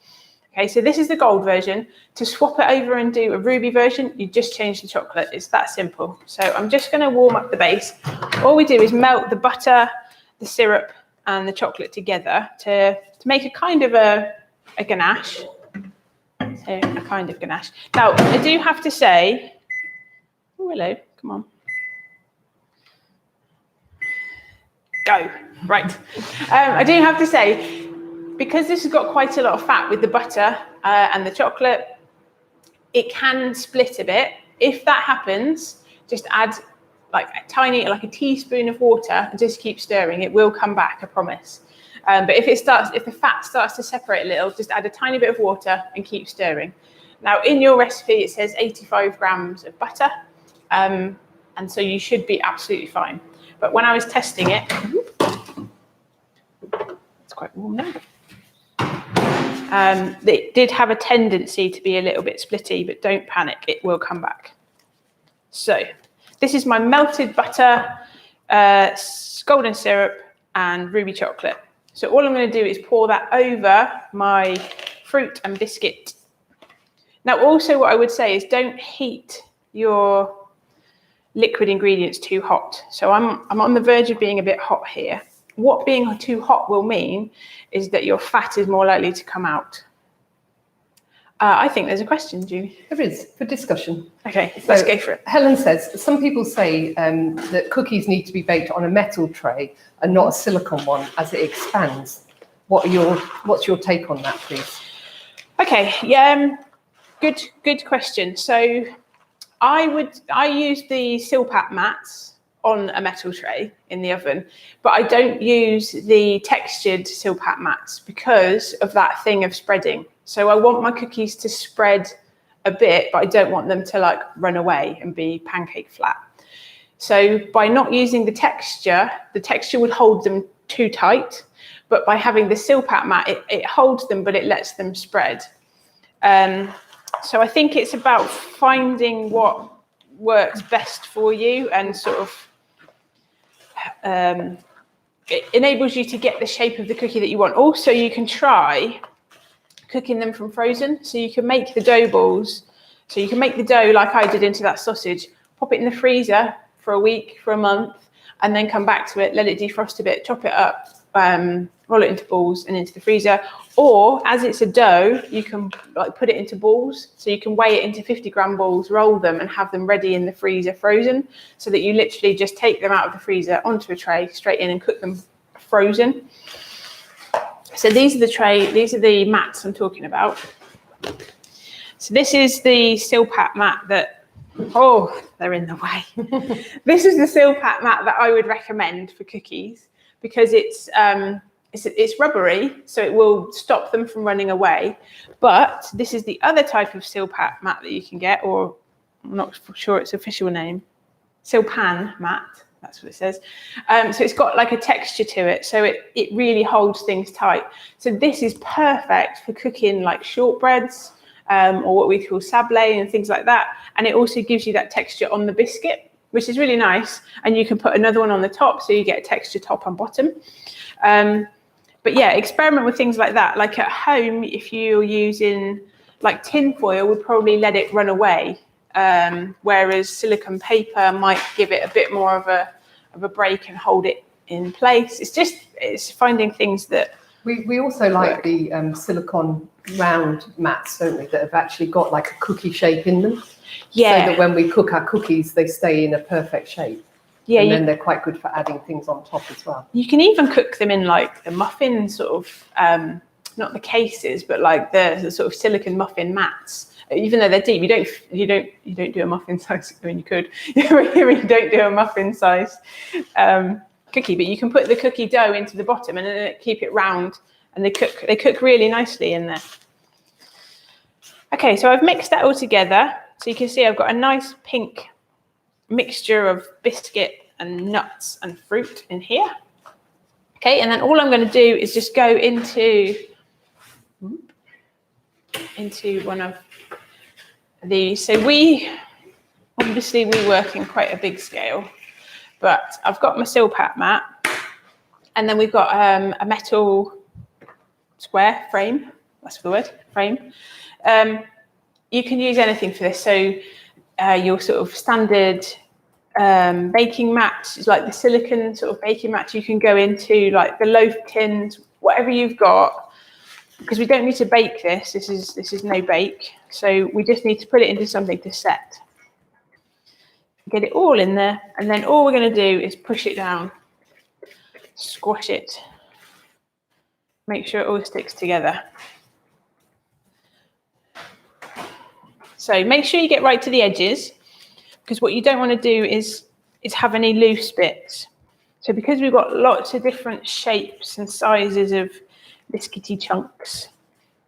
Okay, so this is the gold version. To swap it over and do a ruby version, you just change the chocolate. It's that simple. So I'm just going to warm up the base. All we do is melt the butter, the syrup, and the chocolate together to make a kind of a ganache. So a kind of ganache. Now, I do have to say, oh, hello, come on. Go, right. I do have to say, because this has got quite a lot of fat with the butter and the chocolate, it can split a bit. If that happens, just add like a teaspoon of water and just keep stirring. It will come back, I promise. But if the fat starts to separate a little, just add a tiny bit of water and keep stirring. Now, in your recipe, it says 85 grams of butter. And so you should be absolutely fine. But when I was testing it, it's quite warm now. It did have a tendency to be a little bit splitty, but don't panic, it will come back. So this is my melted butter, golden syrup, and ruby chocolate. So all I'm going to do is pour that over my fruit and biscuit. Now, also what I would say is don't heat your liquid ingredients too hot. So I'm on the verge of being a bit hot here. What being too hot will mean is that your fat is more likely to come out. I think there's a question, Julie. There is, for discussion. Okay, let's go for it. Helen says, some people say that cookies need to be baked on a metal tray and not a silicone one as it expands. What's your take on that, please? Okay, yeah, good question. So I use the Silpat mats on a metal tray in the oven, but I don't use the textured Silpat mats because of that thing of spreading. So I want my cookies to spread a bit, but I don't want them to like run away and be pancake flat. So by not using the texture would hold them too tight, but by having the Silpat mat, it holds them, but it lets them spread. So I think it's about finding what works best for you and sort of it enables you to get the shape of the cookie that you want. Also, you can try cooking them from frozen. So you can make the dough balls. So you can make the dough like I did into that sausage, pop it in the freezer for a week, for a month, and then come back to it, let it defrost a bit, chop it up, roll it into balls and into the freezer. Or as it's a dough, you can like put it into balls. So you can weigh it into 50-gram balls, roll them and have them ready in the freezer frozen, so that you literally just take them out of the freezer onto a tray, straight in and cook them frozen. So these are the mats I'm talking about. So this is the Silpat mat that, oh, they're in the way. This is the Silpat mat that I would recommend for cookies because it's rubbery, so it will stop them from running away. But this is the other type of Silpat mat that you can get, or I'm not sure its official name, Silpan mat. That's what it says. So it's got like a texture to it, so it really holds things tight. So this is perfect for cooking like shortbreads or what we call sablé and things like that. And it also gives you that texture on the biscuit. which is really nice. And you can put another one on the top, so you get a texture top and bottom. But yeah, experiment with things like that. Like at home, if you're using like tin foil, would probably let it run away, whereas silicone paper might give it a bit more of a break and hold it in place. It's finding things that we also like the silicone round mats, don't we, that have actually got like a cookie shape in them. Yeah. So that when we cook our cookies, they stay in a perfect shape. Yeah. And then they're quite good for adding things on top as well. You can even cook them in like the muffin sort of, not the cases, but like the sort of silicone muffin mats. Even though they're deep, you don't do a muffin size. I mean, you could. You don't do a muffin size cookie, but you can put the cookie dough into the bottom and then keep it round, and they cook really nicely in there. Okay, so I've mixed that all together. So you can see I've got a nice pink mixture of biscuit and nuts and fruit in here. Okay, and then all I'm going to do is just go into one of these. So we work in quite a big scale, but I've got my Silpat mat, and then we've got a metal square frame. That's the word, frame. You can use anything for this. So your sort of standard baking mat, like the silicone sort of baking mat, you can go into like the loaf tins, whatever you've got, because we don't need to bake this. This is no bake. So we just need to put it into something to set. Get it all in there, and then all we're going to do is push it down, squash it, make sure it all sticks together. So make sure you get right to the edges, because what you don't want to do is have any loose bits. So because we've got lots of different shapes and sizes of biscuity chunks,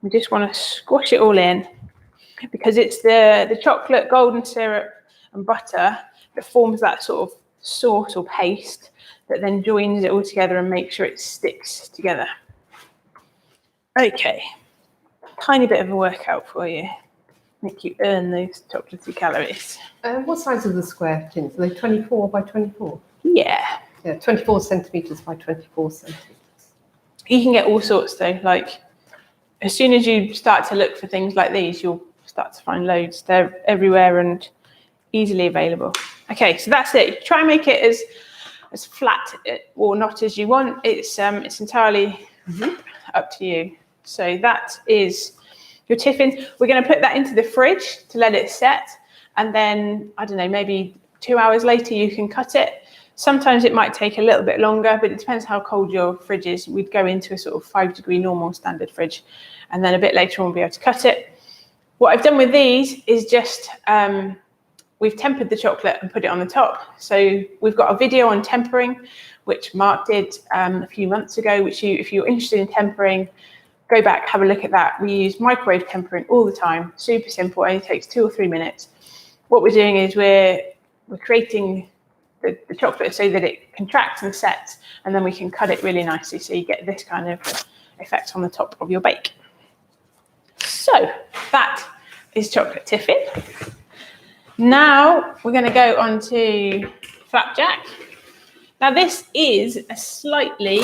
we just want to squash it all in, because it's the chocolate, golden syrup and butter that forms that sort of sauce or paste that then joins it all together and makes sure it sticks together. Okay, tiny bit of a workout for you. Make you earn those chocolatey calories. What size are the square tins? Are they 24 by 24? Yeah. Yeah, 24 centimetres by 24 centimetres. You can get all sorts though. Like as soon as you start to look for things like these, you'll start to find loads. They're everywhere and easily available. Okay, so that's it. Try and make it as flat or not as you want. It's entirely up to you. So that is your tiffin. We're going to put that into the fridge to let it set, and then I don't know, maybe 2 hours later you can cut it. Sometimes it might take a little bit longer, but it depends how cold your fridge is. We'd go into a sort of 5-degree normal standard fridge, and then a bit later on we'll be able to cut it. What I've done with these is just we've tempered the chocolate and put it on the top. So we've got a video on tempering, which Mark did a few months ago, which if you're interested in tempering, go back, have a look at that. We use microwave tempering all the time. Super simple, only takes 2 or 3 minutes. What we're doing is we're creating the chocolate so that it contracts and sets, and then we can cut it really nicely so you get this kind of effect on the top of your bake. So that is chocolate tiffin. Now we're going to go on to flapjack. Now this is a slightly...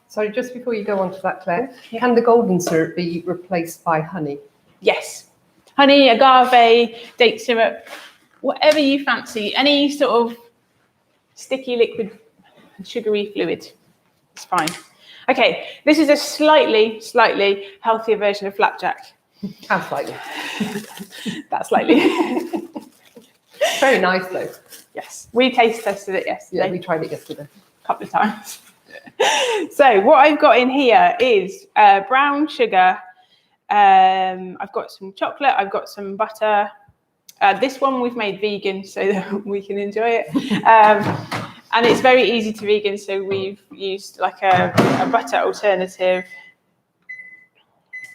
Sorry, just before you go on to that, Claire, can the golden syrup be replaced by honey? Yes. Honey, agave, date syrup, whatever you fancy. Any sort of sticky liquid, sugary fluid. It's fine. Okay, this is a slightly healthier version of flapjack. How slightly? That slightly. Very nice though. Yes, we taste tested it yesterday. Yeah, we tried it yesterday. A couple of times. So what I've got in here is brown sugar. I've got some chocolate. I've got some butter. This one we've made vegan so that we can enjoy it. And it's very easy to vegan, so we've used like a butter alternative.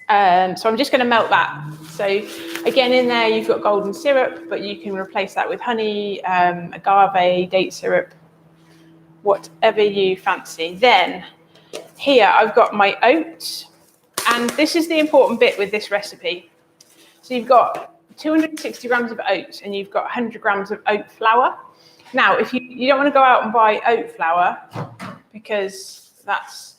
So I'm just going to melt that. So again, in there you've got golden syrup, but you can replace that with honey, agave, date syrup, whatever you fancy. Then here I've got my oats, and this is the important bit with this recipe. So you've got 260 grams of oats and you've got 100 grams of oat flour. Now, if you don't want to go out and buy oat flour because that's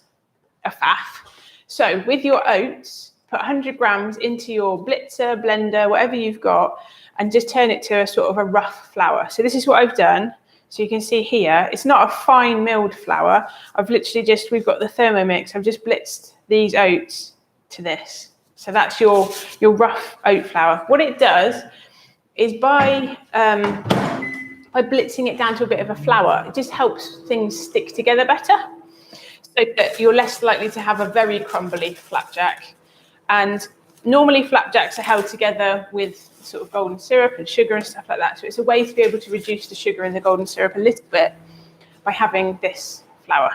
a faff. So with your oats, put 100 grams into your blitzer, blender, whatever you've got, and just turn it to a sort of a rough flour. So this is what I've done. So you can see here, it's not a fine milled flour. I've literally we've got the Thermomix. I've just blitzed these oats to this. So that's your rough oat flour. What it does is by blitzing it down to a bit of a flour, it just helps things stick together better, so that you're less likely to have a very crumbly flapjack. And normally flapjacks are held together with sort of golden syrup and sugar and stuff like that. So it's a way to be able to reduce the sugar in the golden syrup a little bit by having this flour.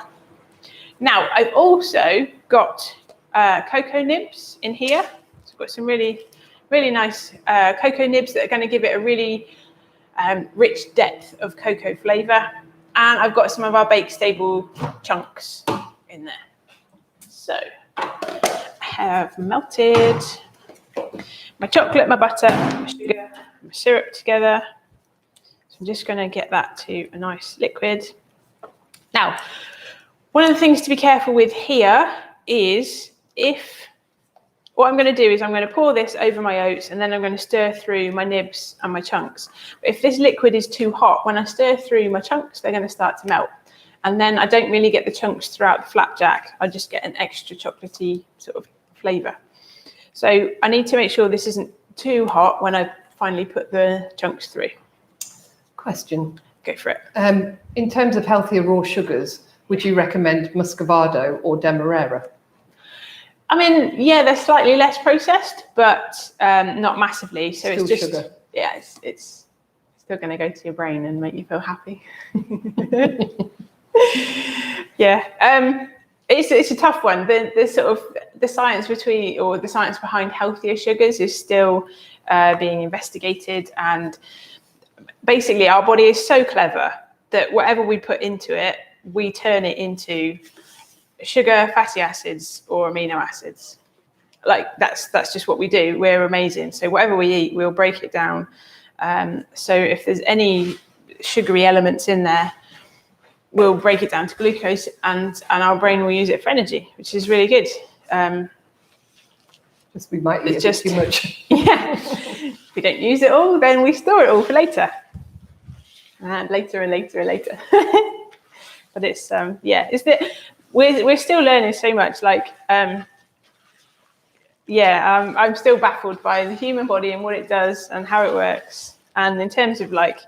Now, I've also got cocoa nibs in here. So I've got some really, really nice cocoa nibs that are going to give it a really rich depth of cocoa flavour. And I've got some of our bake stable chunks in there. So I have melted my chocolate, my butter, my sugar, my syrup together. So I'm just going to get that to a nice liquid. Now, one of the things to be careful with here is what I'm going to do is I'm going to pour this over my oats, and then I'm going to stir through my nibs and my chunks. But if this liquid is too hot, when I stir through my chunks, they're going to start to melt. And then I don't really get the chunks throughout the flapjack. I just get an extra chocolatey sort of flavour. So I need to make sure this isn't too hot when I finally put the chunks through. Question. Go for it. In terms of healthier raw sugars, would you recommend Muscovado or Demerara? I mean, yeah, they're slightly less processed, but not massively. So Still it's just sugar. Yeah, it's still going to go to your brain and make you feel happy. Yeah, it's a tough one. The sort of the science behind healthier sugars is still being investigated, and basically our body is so clever that whatever we put into it, we turn it into sugar, fatty acids, or amino acids. Like that's just what we do. We're amazing. So whatever we eat, we'll break it down. So if there's any sugary elements in there, we'll break it down to glucose, and our brain will use it for energy, which is really good. We might eat just too much. Yeah. If we don't use it all, then we store it all for later. And later and later and later. But it's we're still learning so much. Like I'm still baffled by the human body and what it does and how it works. And in terms of like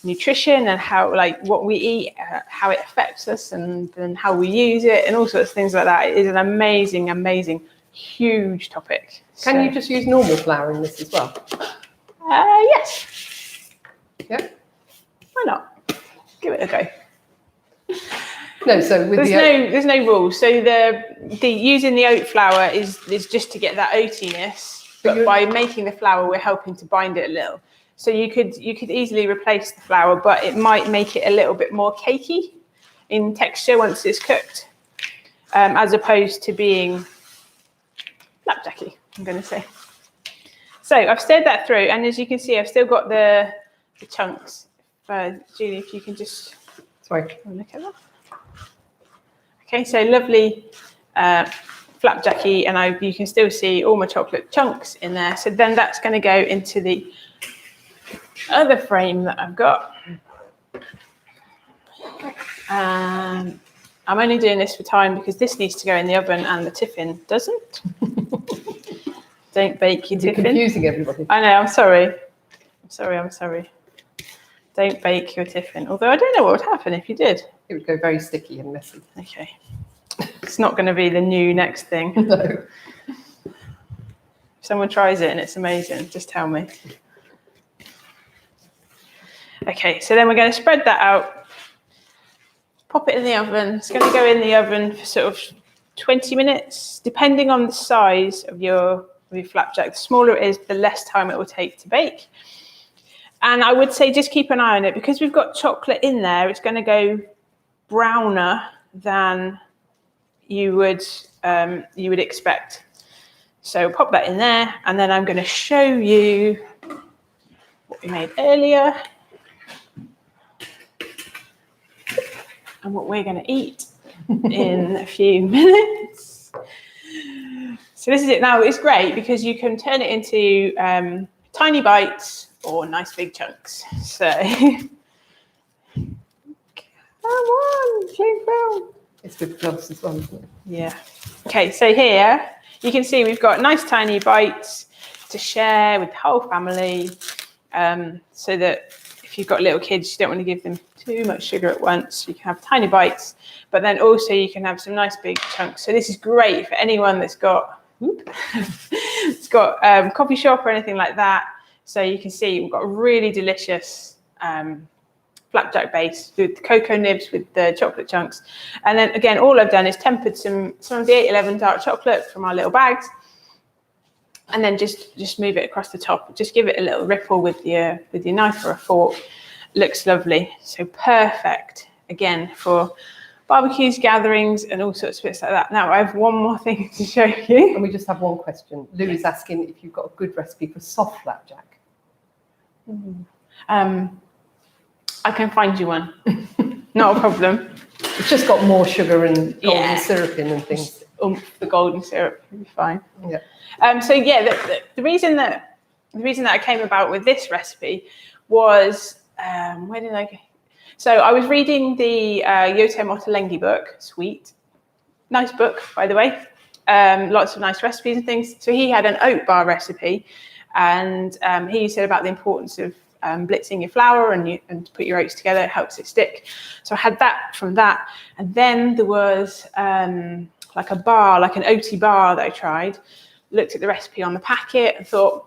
nutrition and how what we eat, how it affects us, and how we use it, and all sorts of things like that, it is an amazing, huge topic. Can you just use normal flour in this as well? Yes. Yeah. Why not? Give it a go. No, so with there's no rules. So the using the oat flour is just to get that oatiness, but by making the flour, we're helping to bind it a little. So you could easily replace the flour, but it might make it a little bit more cakey in texture once it's cooked, as opposed to being flapjacky, I'm going to say. So I've stirred that through, and as you can see, I've still got the chunks. Julie, if you can just look at that. Okay, so lovely flapjacky, and you can still see all my chocolate chunks in there. So then that's going to go into the other frame that I've got. I'm only doing this for time because this needs to go in the oven and the tiffin doesn't. Don't bake your tiffin. Confusing everybody. I know, I'm sorry. Don't bake your tiffin. Although I don't know what would happen if you did. It would go very sticky and messy. Okay. It's not going to be the new next thing. No. If someone tries it and it's amazing, just tell me. Okay, so then we're going to spread that out, pop it in the oven. It's going to go in the oven for sort of 20 minutes, depending on the size of your flapjack. The smaller it is, the less time it will take to bake. And I would say just keep an eye on it, because we've got chocolate in there. It's going to go browner than you would expect. So pop that in there, and then I'm going to show you what we made earlier. and what we're going to eat in a few minutes. So this is it. Now it's great because you can turn it into tiny bites or nice big chunks. So come on, clean film. It's with gloves as well, isn't it? Yeah. Okay, so here you can see we've got nice tiny bites to share with the whole family, so that if you've got little kids, you don't want to give them too much sugar at once. You can have tiny bites, but then also you can have some nice big chunks. So this is great for anyone that's got coffee shop or anything like that. So you can see we've got a really delicious flapjack base with the cocoa nibs with the chocolate chunks. And then again, all I've done is tempered some of the 811 dark chocolate from our little bags, and then just move it across the top. Just give it a little ripple with your knife or a fork. Looks lovely. So perfect again for barbecues, gatherings, and all sorts of bits like that. Now I have one more thing to show you. And we just have one question. Lou is asking if you've got a good recipe for soft flapjack. I can find you one. Not a problem. It's just got more sugar and golden syrup in and things. The golden syrup will be fine. Yeah. So yeah, the reason that I came about with this recipe was where did I go? So I was reading the Yoto Motolengi book. Sweet, nice book, by the way. Lots of nice recipes and things. So he had an oat bar recipe, and he said about the importance of blitzing your flour and to put your oats together. It helps it stick. So I had that from that, and then there was like a bar, like an oaty bar that I tried. Looked at the recipe on the packet and thought,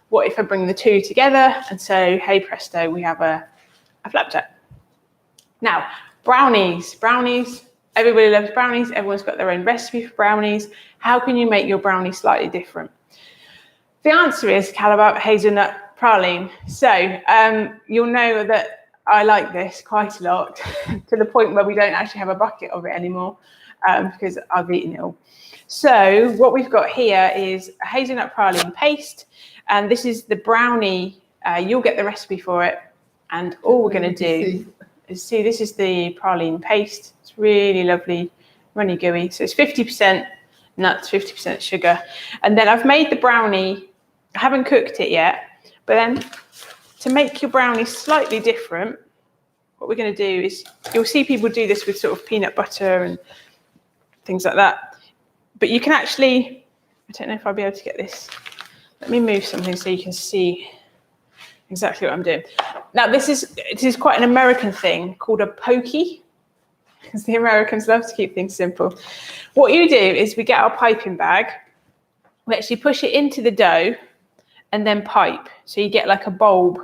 what if I bring the two together? And so, hey presto, we have a flapjack. Now, brownies. Everybody loves brownies. Everyone's got their own recipe for brownies. How can you make your brownie slightly different? The answer is Calabaut hazelnut praline. So you'll know that I like this quite a lot, to the point where we don't actually have a bucket of it anymore because I've eaten it all. So what we've got here is a hazelnut praline paste, and this is the brownie. You'll get the recipe for it, and all we're going to do is see, this is the praline paste. It's really lovely, runny gooey. So it's 50% nuts, 50% sugar. And then I've made the brownie. I haven't cooked it yet, but then to make your brownie slightly different, what we're going to do is, you'll see people do this with sort of peanut butter and things like that. But you can actually, I don't know if I'll be able to get this. Let me move something so you can see exactly what I'm doing. Now, this is quite an American thing called a pokey, because the Americans love to keep things simple. What you do is we get our piping bag, we actually push it into the dough and then pipe. So you get like a bulb.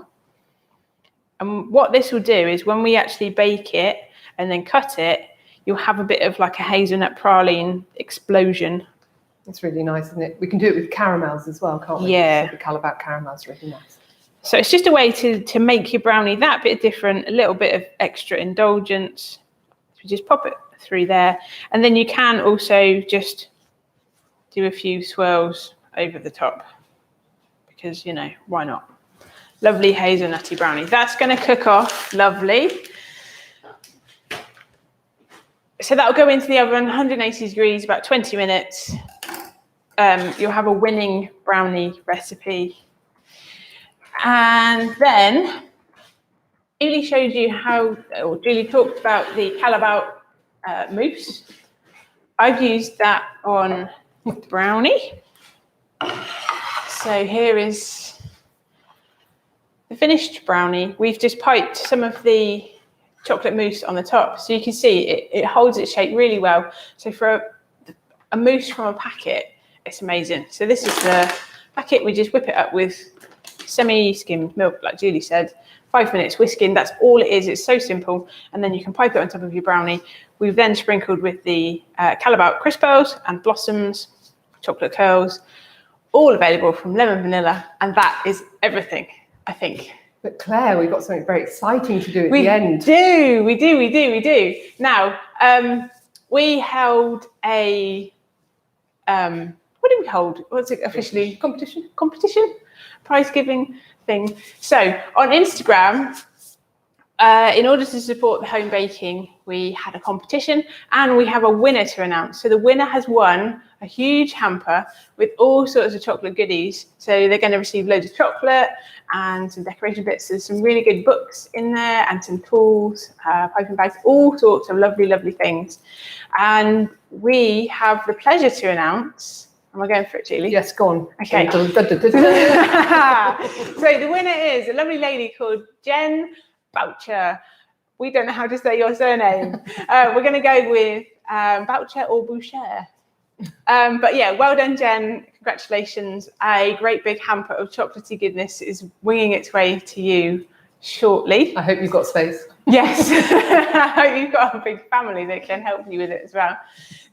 And what this will do is when we actually bake it and then cut it, you'll have a bit of like a hazelnut praline explosion. It's really nice, isn't it? We can do it with caramels as well, can't we? Yeah. So the Calabaut caramels are really nice. So it's just a way to make your brownie that bit different, a little bit of extra indulgence. So we just pop it through there. And then you can also just do a few swirls over the top because, you know, why not? Lovely hazelnutty brownie. That's going to cook off lovely. So that'll go into the oven, 180 degrees, about 20 minutes. You'll have a winning brownie recipe. And then Julie showed you Julie talked about the Calabaut mousse. I've used that on the brownie. So here is the finished brownie. We've just piped some of the chocolate mousse on the top. So you can see it holds its shape really well. So for a mousse from a packet, it's amazing. So this is the packet. We just whip it up with semi-skimmed milk, like Julie said, 5 minutes whisking. That's all it is. It's so simple. And then you can pipe it on top of your brownie. We've then sprinkled with the Calabaut crisp pearls and blossoms, chocolate curls, all available from Lemon Vanilla. And that is everything, I think. But Claire, we've got something very exciting to do at the end. We do. Now, we held a, what did we hold? What's it officially? Competition? Prize giving thing. So on Instagram, in order to support the home baking, we had a competition and we have a winner to announce. So the winner has won a huge hamper with all sorts of chocolate goodies. So they're going to receive loads of chocolate and some decoration bits. There's some really good books in there and some tools, piping bags, all sorts of lovely, lovely things. And we have the pleasure to announce, am I going for it, Julie? Yes, go on. Okay. So the winner is a lovely lady called Jen Boucher. We don't know how to say your surname. We're going to go with Boucher or Boucher. But yeah, well done, Jen. Congratulations. A great big hamper of chocolatey goodness is winging its way to you shortly. I hope you've got space. Yes. I hope you've got a big family that can help you with it as well.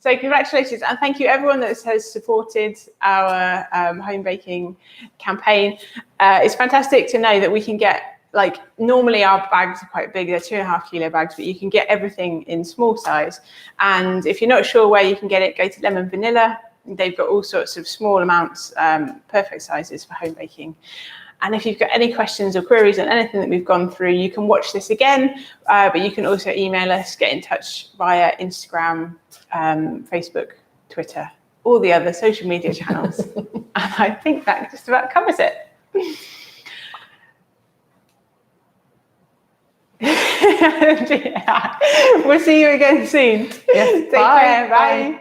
So congratulations, and thank you everyone that has supported our home baking campaign. It's fantastic to know that we can get, like, normally our bags are quite big, they're 2.5 kilo bags, but you can get everything in small size. And if you're not sure where you can get it, go to Lemon Vanilla. They've got all sorts of small amounts, perfect sizes for home baking. And if you've got any questions or queries on anything that we've gone through, you can watch this again, but you can also email us, get in touch via Instagram, Facebook, Twitter, all the other social media channels. And I think that just about covers it. We'll see you again soon. Yes, Take care. Bye.